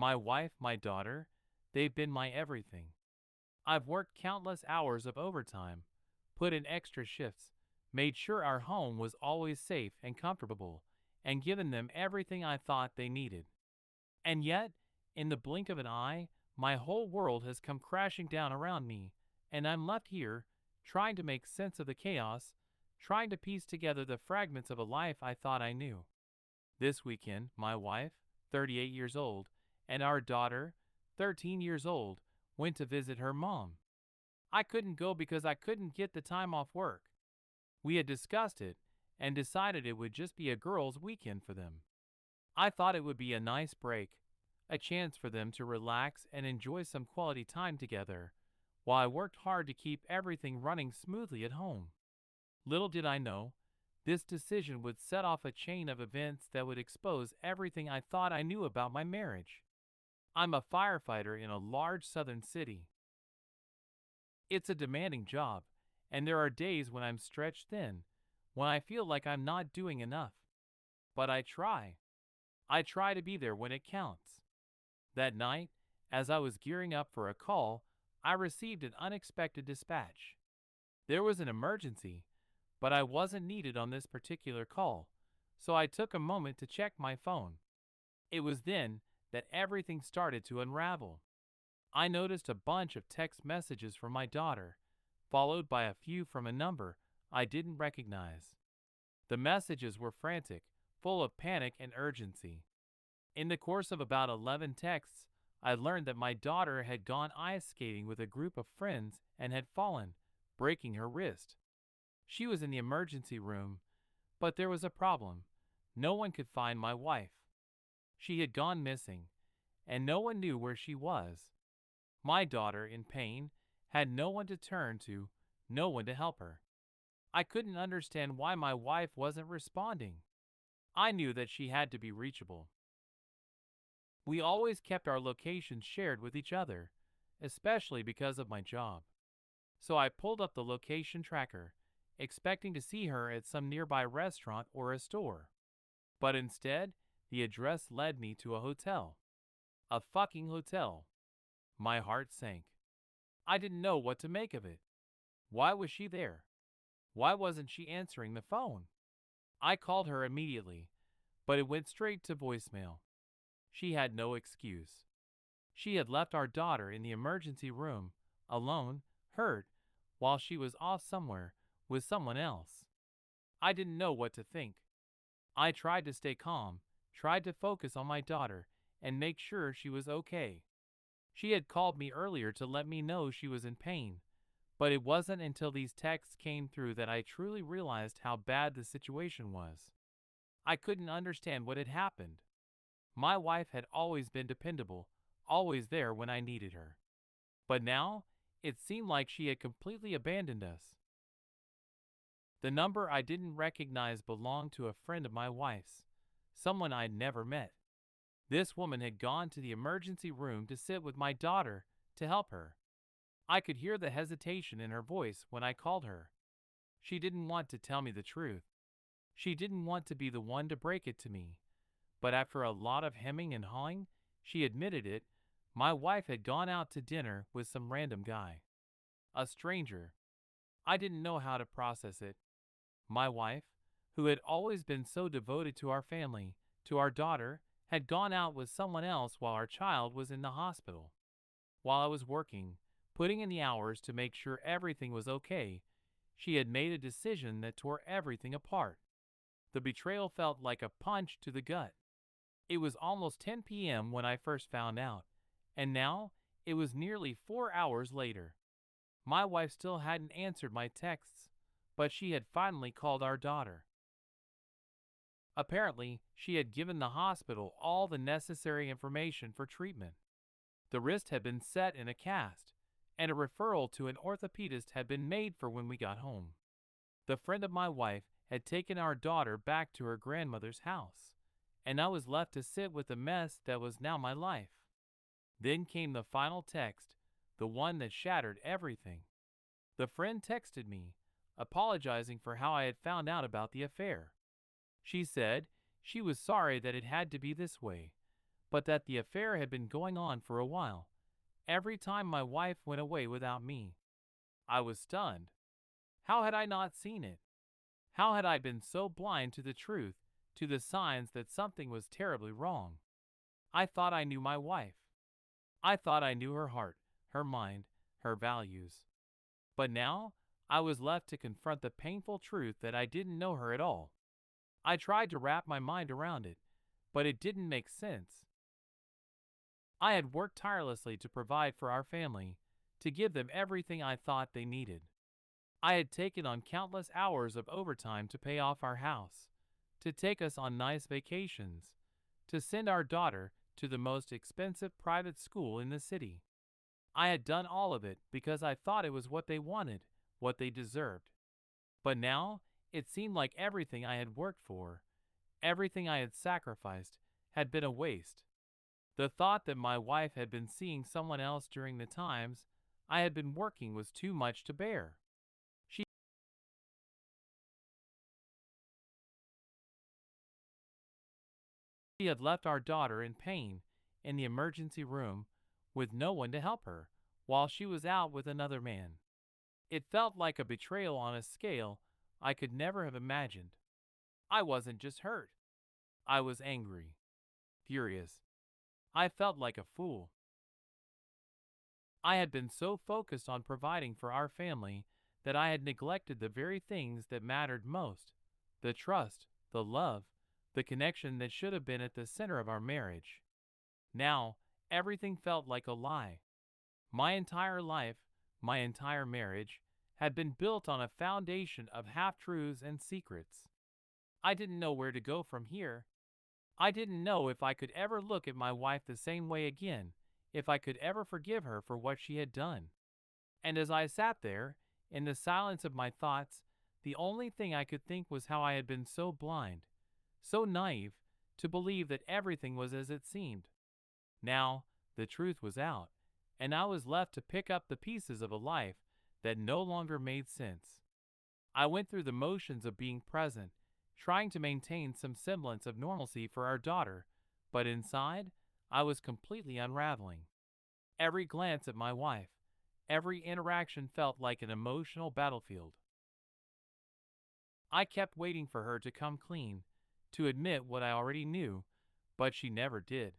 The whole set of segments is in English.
My wife, my daughter, they've been my everything. I've worked countless hours of overtime, put in extra shifts, made sure our home was always safe and comfortable, and given them everything I thought they needed. And yet, in the blink of an eye, my whole world has come crashing down around me, and I'm left here, trying to make sense of the chaos, trying to piece together the fragments of a life I thought I knew. This weekend, my wife, 38 years old, and our daughter, 13 years old, went to visit her mom. I couldn't go because I couldn't get the time off work. We had discussed it and decided it would just be a girls' weekend for them. I thought it would be a nice break, a chance for them to relax and enjoy some quality time together, while I worked hard to keep everything running smoothly at home. Little did I know, this decision would set off a chain of events that would expose everything I thought I knew about my marriage. I'm a firefighter in a large southern city. It's a demanding job, and there are days when I'm stretched thin, when I feel like I'm not doing enough. But I try. I try to be there when it counts. That night, as I was gearing up for a call, I received an unexpected dispatch. There was an emergency, but I wasn't needed on this particular call, so I took a moment to check my phone. It was then that everything started to unravel. I noticed a bunch of text messages from my daughter, followed by a few from a number I didn't recognize. The messages were frantic, full of panic and urgency. In the course of about 11 texts, I learned that my daughter had gone ice skating with a group of friends and had fallen, breaking her wrist. She was in the emergency room, but there was a problem. No one could find my wife. She had gone missing, and no one knew where she was. My daughter, in pain, had no one to turn to, no one to help her. I couldn't understand why my wife wasn't responding. I knew that she had to be reachable. We always kept our locations shared with each other, especially because of my job. So I pulled up the location tracker, expecting to see her at some nearby restaurant or a store. But instead, the address led me to a hotel. A fucking hotel. My heart sank. I didn't know what to make of it. Why was she there? Why wasn't she answering the phone? I called her immediately, but it went straight to voicemail. She had no excuse. She had left our daughter in the emergency room, alone, hurt, while she was off somewhere with someone else. I didn't know what to think. I tried to stay calm, tried to focus on my daughter and make sure she was okay. She had called me earlier to let me know she was in pain, but it wasn't until these texts came through that I truly realized how bad the situation was. I couldn't understand what had happened. My wife had always been dependable, always there when I needed her. But now, it seemed like she had completely abandoned us. The number I didn't recognize belonged to a friend of my wife's, someone I'd never met. This woman had gone to the emergency room to sit with my daughter to help her. I could hear the hesitation in her voice when I called her. She didn't want to tell me the truth. She didn't want to be the one to break it to me. But after a lot of hemming and hawing, she admitted it. My wife had gone out to dinner with some random guy. A stranger. I didn't know how to process it. My wife, who had always been so devoted to our family, to our daughter, had gone out with someone else while our child was in the hospital. While I was working, putting in the hours to make sure everything was okay, she had made a decision that tore everything apart. The betrayal felt like a punch to the gut. It was almost 10 p.m. when I first found out, and now it was nearly 4 hours later. My wife still hadn't answered my texts, but she had finally called our daughter. Apparently, she had given the hospital all the necessary information for treatment. The wrist had been set in a cast, and a referral to an orthopedist had been made for when we got home. The friend of my wife had taken our daughter back to her grandmother's house, and I was left to sit with the mess that was now my life. Then came the final text, the one that shattered everything. The friend texted me, apologizing for how I had found out about the affair. She said she was sorry that it had to be this way, but that the affair had been going on for a while. Every time my wife went away without me, I was stunned. How had I not seen it? How had I been so blind to the truth, to the signs that something was terribly wrong? I thought I knew my wife. I thought I knew her heart, her mind, her values. But now, I was left to confront the painful truth that I didn't know her at all. I tried to wrap my mind around it, but it didn't make sense. I had worked tirelessly to provide for our family, to give them everything I thought they needed. I had taken on countless hours of overtime to pay off our house, to take us on nice vacations, to send our daughter to the most expensive private school in the city. I had done all of it because I thought it was what they wanted, what they deserved. But now, it seemed like everything I had worked for, everything I had sacrificed, had been a waste. The thought that my wife had been seeing someone else during the times I had been working was too much to bear. She had left our daughter in pain in the emergency room with no one to help her while she was out with another man. It felt like a betrayal on a scale I could never have imagined. I wasn't just hurt. I was angry, furious. I felt like a fool. I had been so focused on providing for our family that I had neglected the very things that mattered most: the trust, the love, the connection that should have been at the center of our marriage. Now, everything felt like a lie. My entire life, my entire marriage, had been built on a foundation of half-truths and secrets. I didn't know where to go from here. I didn't know if I could ever look at my wife the same way again, if I could ever forgive her for what she had done. And as I sat there, in the silence of my thoughts, the only thing I could think was how I had been so blind, so naive, to believe that everything was as it seemed. Now, the truth was out, and I was left to pick up the pieces of a life that no longer made sense. I went through the motions of being present, trying to maintain some semblance of normalcy for our daughter, but inside, I was completely unraveling. Every glance at my wife, every interaction felt like an emotional battlefield. I kept waiting for her to come clean, to admit what I already knew, but she never did.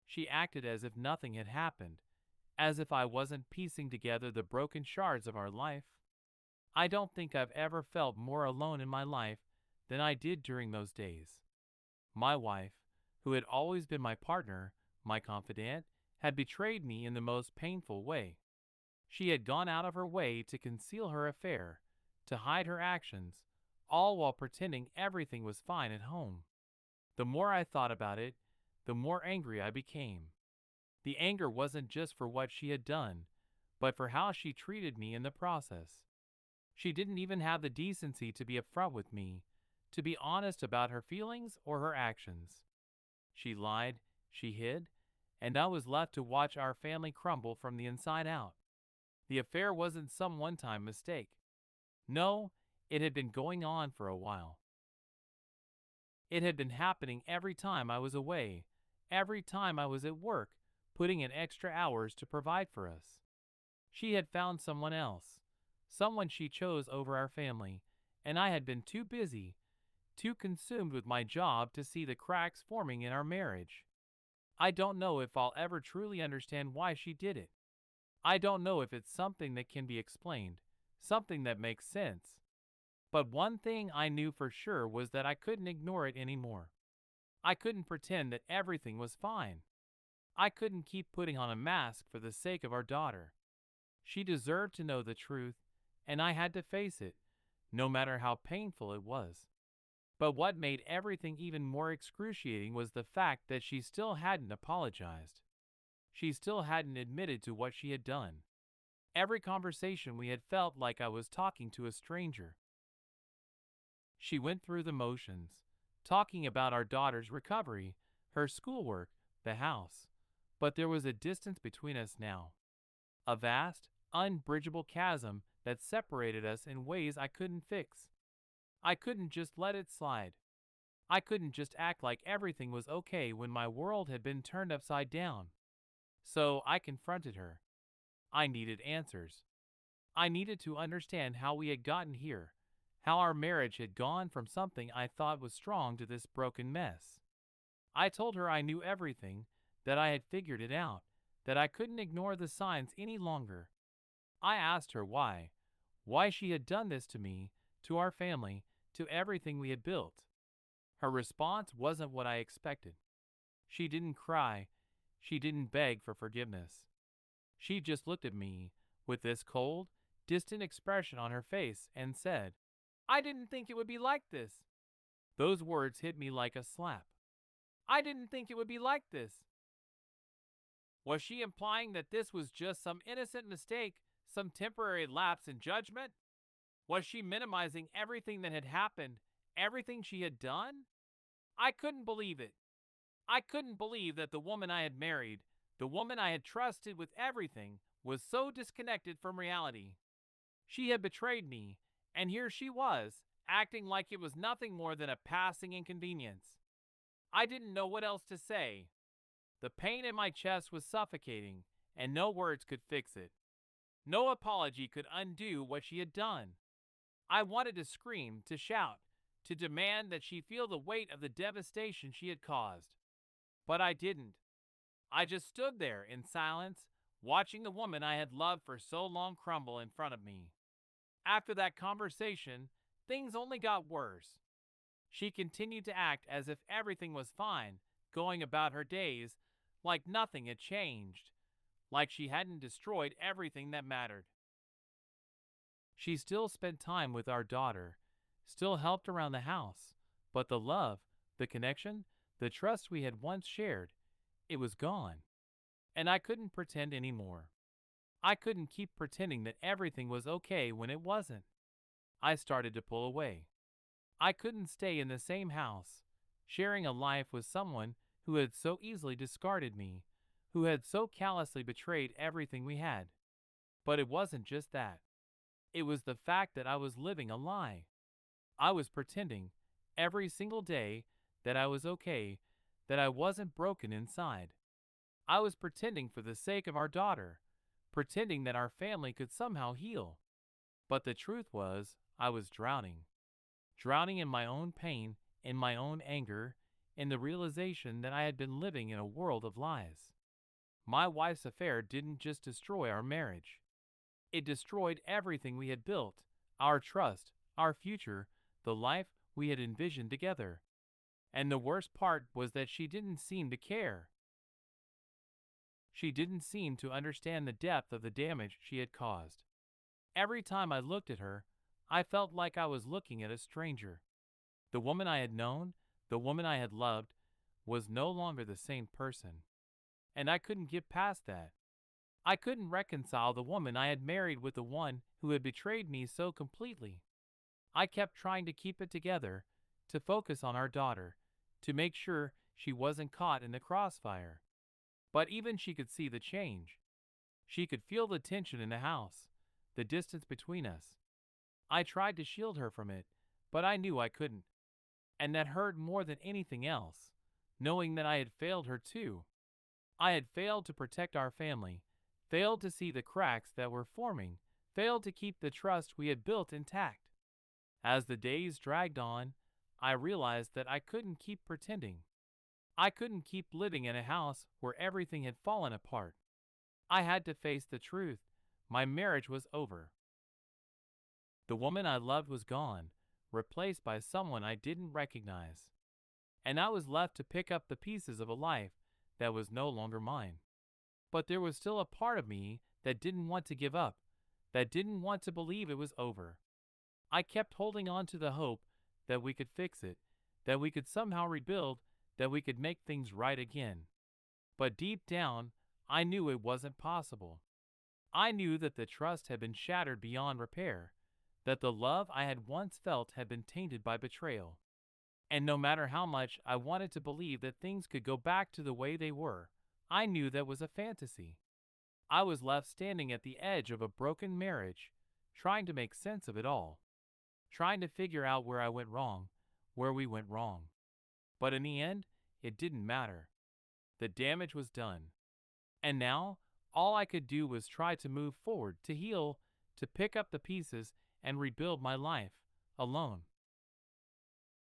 She acted as if nothing had happened, as if I wasn't piecing together the broken shards of our life. I don't think I've ever felt more alone in my life than I did during those days. My wife, who had always been my partner, my confidant, had betrayed me in the most painful way. She had gone out of her way to conceal her affair, to hide her actions, all while pretending everything was fine at home. The more I thought about it, the more angry I became. The anger wasn't just for what she had done, but for how she treated me in the process. She didn't even have the decency to be upfront with me, to be honest about her feelings or her actions. She lied, she hid, and I was left to watch our family crumble from the inside out. The affair wasn't some one-time mistake. No, it had been going on for a while. It had been happening every time I was away, every time I was at work, putting in extra hours to provide for us. She had found someone else, someone she chose over our family, and I had been too busy, too consumed with my job to see the cracks forming in our marriage. I don't know if I'll ever truly understand why she did it. I don't know if it's something that can be explained, something that makes sense. But one thing I knew for sure was that I couldn't ignore it anymore. I couldn't pretend that everything was fine. I couldn't keep putting on a mask for the sake of our daughter. She deserved to know the truth, and I had to face it, no matter how painful it was. But what made everything even more excruciating was the fact that she still hadn't apologized. She still hadn't admitted to what she had done. Every conversation we had felt like I was talking to a stranger. She went through the motions, talking about our daughter's recovery, her schoolwork, the house. But there was a distance between us now. A vast, unbridgeable chasm that separated us in ways I couldn't fix. I couldn't just let it slide. I couldn't just act like everything was okay when my world had been turned upside down. So I confronted her. I needed answers. I needed to understand how we had gotten here, how our marriage had gone from something I thought was strong to this broken mess. I told her I knew everything, that I had figured it out, that I couldn't ignore the signs any longer. I asked her why she had done this to me, to our family, to everything we had built. Her response wasn't what I expected. She didn't cry. She didn't beg for forgiveness. She just looked at me with this cold, distant expression on her face and said, "I didn't think it would be like this." Those words hit me like a slap. I didn't think it would be like this. Was she implying that this was just some innocent mistake, some temporary lapse in judgment? Was she minimizing everything that had happened, everything she had done? I couldn't believe it. I couldn't believe that the woman I had married, the woman I had trusted with everything, was so disconnected from reality. She had betrayed me, and here she was, acting like it was nothing more than a passing inconvenience. I didn't know what else to say. The pain in my chest was suffocating, and no words could fix it. No apology could undo what she had done. I wanted to scream, to shout, to demand that she feel the weight of the devastation she had caused. But I didn't. I just stood there in silence, watching the woman I had loved for so long crumble in front of me. After that conversation, things only got worse. She continued to act as if everything was fine, going about her days like nothing had changed, like she hadn't destroyed everything that mattered. She still spent time with our daughter, still helped around the house, but the love, the connection, the trust we had once shared, it was gone. And I couldn't pretend anymore. I couldn't keep pretending that everything was okay when it wasn't. I started to pull away. I couldn't stay in the same house, sharing a life with someone who had so easily discarded me, who had so callously betrayed everything we had. But it wasn't just that. It was the fact that I was living a lie. I was pretending, every single day, that I was okay, that I wasn't broken inside. I was pretending for the sake of our daughter, pretending that our family could somehow heal. But the truth was, I was drowning. Drowning in my own pain, in my own anger, in the realization that I had been living in a world of lies. My wife's affair didn't just destroy our marriage. It destroyed everything we had built, our trust, our future, the life we had envisioned together. And the worst part was that she didn't seem to care. She didn't seem to understand the depth of the damage she had caused. Every time I looked at her, I felt like I was looking at a stranger. The woman I had known, the woman I had loved, was no longer the same person. And I couldn't get past that. I couldn't reconcile the woman I had married with the one who had betrayed me so completely. I kept trying to keep it together, to focus on our daughter, to make sure she wasn't caught in the crossfire. But even she could see the change. She could feel the tension in the house, the distance between us. I tried to shield her from it, but I knew I couldn't. And that hurt more than anything else, knowing that I had failed her too. I had failed to protect our family, failed to see the cracks that were forming, failed to keep the trust we had built intact. As the days dragged on, I realized that I couldn't keep pretending. I couldn't keep living in a house where everything had fallen apart. I had to face the truth. My marriage was over. The woman I loved was gone, replaced by someone I didn't recognize. And I was left to pick up the pieces of a life that was no longer mine. But there was still a part of me that didn't want to give up, that didn't want to believe it was over. I kept holding on to the hope that we could fix it, that we could somehow rebuild, that we could make things right again. But deep down, I knew it wasn't possible. I knew that the trust had been shattered beyond repair, that the love I had once felt had been tainted by betrayal. And no matter how much I wanted to believe that things could go back to the way they were, I knew that was a fantasy. I was left standing at the edge of a broken marriage, trying to make sense of it all, trying to figure out where I went wrong, where we went wrong. But in the end, it didn't matter. The damage was done. And now, all I could do was try to move forward, to heal, to pick up the pieces and rebuild my life, alone.